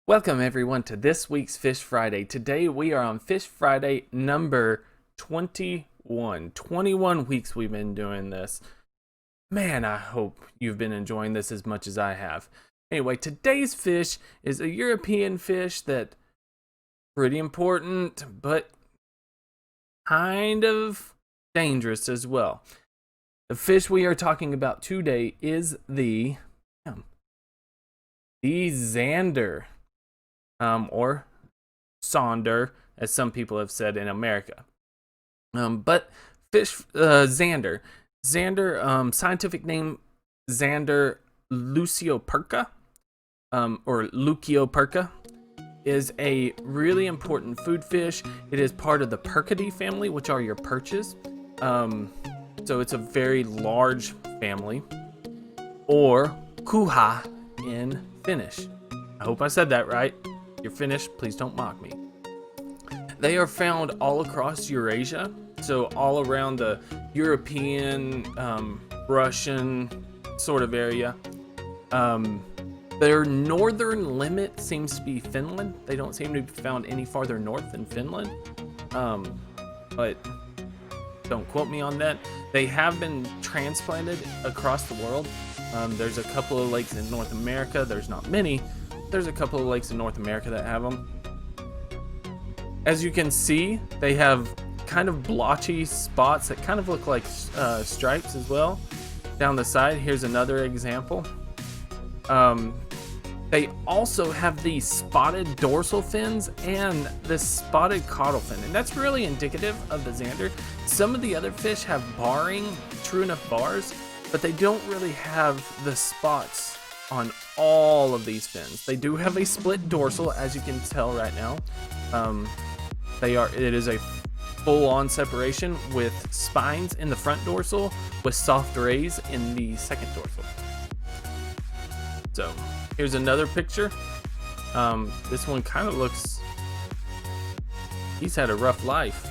Welcome everyone to this week's Fish Friday. Today we are on Fish Friday number 21. 21 weeks we've been doing this. Man, I hope you've been enjoying this as much as I have. Anyway, today's fish is a European fish that pretty important, but kind of dangerous as well. The fish we are talking about today is the Zander. Or Zander, as some people have said in America. But fish, Zander. Zander, scientific name, Zander lucioperca, or Lucioperca, is a really important food fish. It is part of the Percidae family, which are your perches. So it's a very large family. Or kuha in Finnish. I hope I said that right. If you're finished, please don't mock me. They are found all across Eurasia, so all around the European, Russian sort of area. Their northern limit seems to be Finland. They don't seem to be found any farther north than Finland, but don't quote me on that. They have been transplanted across the world. There's a couple of lakes in North America. There's not many. There's a couple of lakes in North America that have them. As you can see, they have kind of blotchy spots that kind of look like stripes as well down the side. Here's another example. They also have these spotted dorsal fins and this spotted caudal fin, and that's really indicative of the Zander. Some of the other fish have barring, true enough bars, but they don't really have the spots on all of these fins. They do have a split dorsal, as you can tell right now. It is a full-on separation with spines in the front dorsal with soft rays in the second dorsal. So here's another picture. This one kind of looks, he's had a rough life.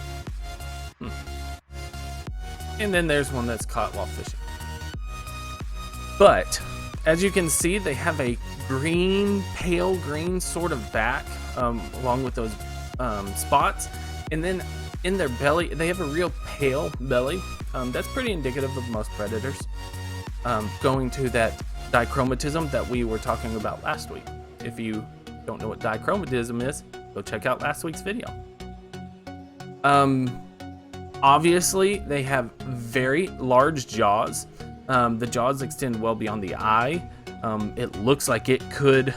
And then there's one that's caught while fishing. But as you can see, they have a green, pale green sort of back, along with those spots. And then in their belly, they have a real pale belly. That's pretty indicative of most predators. Going to that dichromatism that we were talking about last week. If you don't know what dichromatism is, go check out last week's video. Obviously, they have very large jaws. The jaws extend well beyond the eye. It looks like it could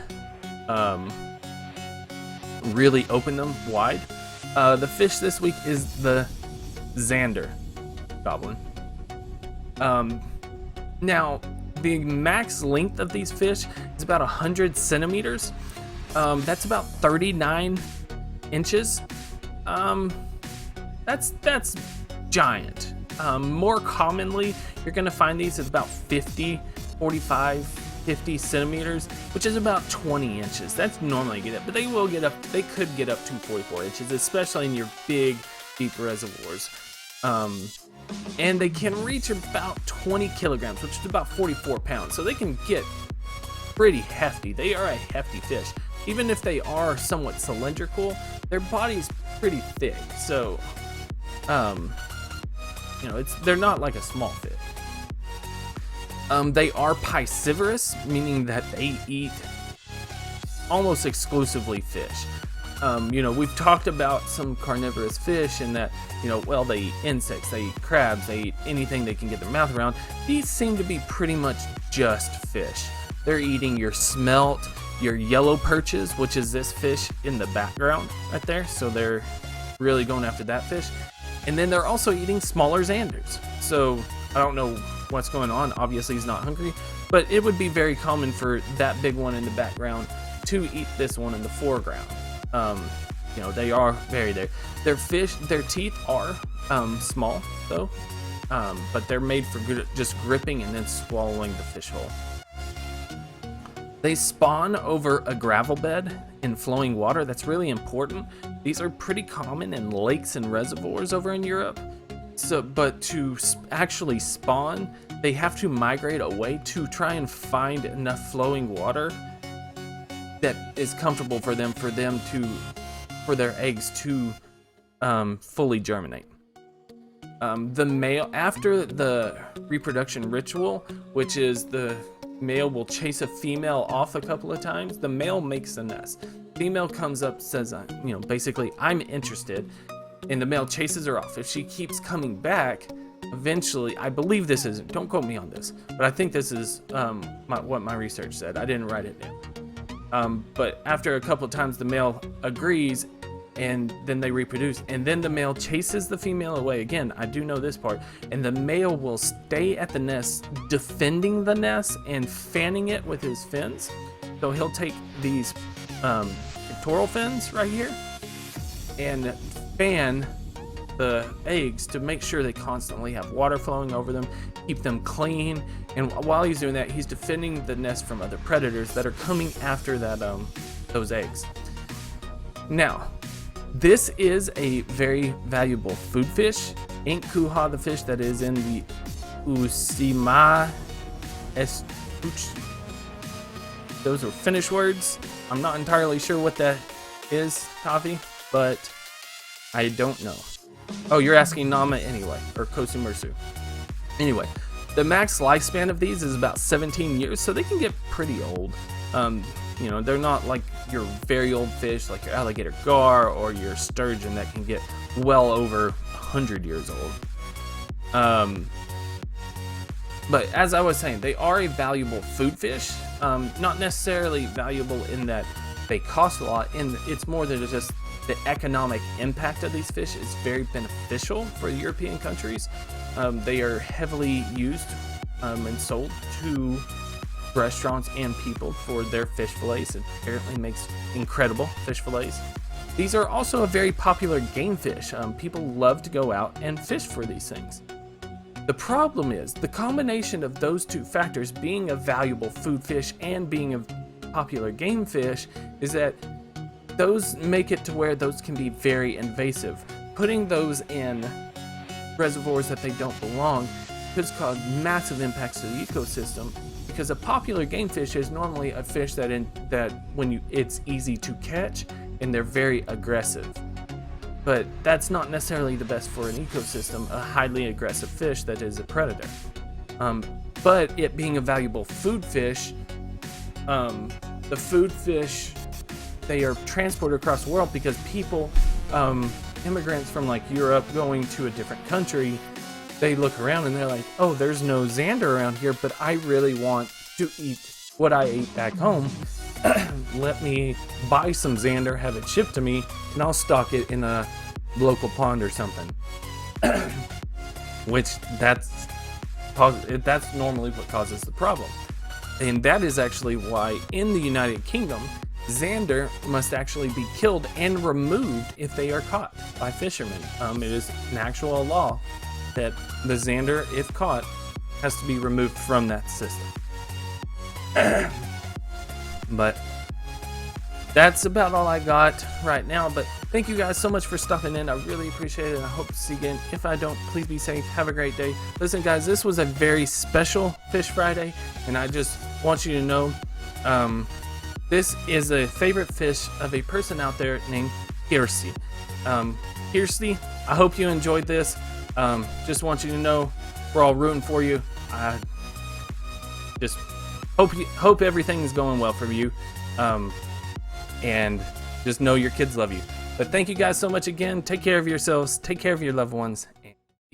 really open them wide. The fish this week is the Zander goblin. Now, the max length of these fish is about 100 centimeters. That's about 39 inches. That's giant. More commonly, you're going to find these at about 45, 50 centimeters, which is about 20 inches. That's normally get up, but they could get up to 44 inches, especially in your big, deep reservoirs. And they can reach about 20 kilograms, which is about 44 pounds. So they can get pretty hefty. They are a hefty fish. Even if they are somewhat cylindrical, their body's pretty thick. So, they're not like a small fish. They are piscivorous, meaning that they eat almost exclusively fish. We've talked about some carnivorous fish and that, they eat insects, they eat crabs, they eat anything they can get their mouth around. These seem to be pretty much just fish. They're eating your smelt, your yellow perches, which is this fish in the background right there. So they're really going after that fish. And then they're also eating smaller Zanders. So I don't know what's going on. Obviously he's not hungry, but it would be very common for that big one in the background to eat this one in the foreground. They are very there. Their teeth are small though, but they're made for just gripping and then swallowing the fish whole. They spawn over a gravel bed in flowing water. That's really important. These are pretty common in lakes and reservoirs over in Europe. But to actually spawn, they have to migrate away to try and find enough flowing water that is comfortable for their eggs to fully germinate. The male, after the reproduction ritual, which is the male will chase a female off a couple of times, the male makes the nest. Female comes up, says, basically, I'm interested, and the male chases her off. If she keeps coming back, eventually, I believe this is, don't quote me on this, but I think this is what my research said. I didn't write it down. But after a couple of times, the male agrees, and then they reproduce, and then the male chases the female away. Again, I do know this part, and the male will stay at the nest, defending the nest and fanning it with his fins. So he'll take these pectoral fins right here and fan the eggs to make sure they constantly have water flowing over them, keep them clean, and while he's doing that, he's defending the nest from other predators that are coming after that those eggs. Now, this is a very valuable food fish. Ink kuha, the fish that is in the Usima estuche. Those are Finnish words. I'm not entirely sure what that is, Tavi, but I don't know. Oh, you're asking Nama anyway, or Kosumursu. Anyway, the max lifespan of these is about 17 years, so they can get pretty old. They're not like your very old fish, like your alligator gar or your sturgeon that can get well over 100 years old. But as I was saying, they are a valuable food fish. Not necessarily valuable in that they cost a lot, and it's more than just the economic impact of these fish is very beneficial for European countries. They are heavily used and sold to restaurants and people for their fish fillets. It apparently makes incredible fish fillets. These are also a very popular game fish. People love to go out and fish for these things. The problem is the combination of those two factors, being a valuable food fish and being a popular game fish, is that those make it to where those can be very invasive. Putting those in reservoirs that they don't belong could cause massive impacts to the ecosystem, because a popular game fish is normally a fish that it's easy to catch and they're very aggressive. But that's not necessarily the best for an ecosystem, a highly aggressive fish that is a predator. But it being a valuable food fish, the food fish, they are transported across the world because people, immigrants from like Europe going to a different country, they look around and they're like, oh, there's no Zander around here, but I really want to eat what I ate back home. Let me buy some Zander, have it shipped to me, and I'll stock it in a local pond or something. Which that's normally what causes the problem. And that is actually why in the United Kingdom, Zander must actually be killed and removed if they are caught by fishermen. It is an actual law that the Zander, if caught, has to be removed from that system. But that's about all I got right now. But thank you guys so much for stopping in. I really appreciate it, and I hope to see you again. If I don't, please be safe. Have a great day. Listen, guys, this was a very special Fish Friday, and I just want you to know this is a favorite fish of a person out there named Kirsty. Kirsty, I hope you enjoyed this. Just want you to know we're all rooting for you. I just hope everything is going well for you. And just know your kids love you. But thank you guys so much again. Take care of yourselves. Take care of your loved ones.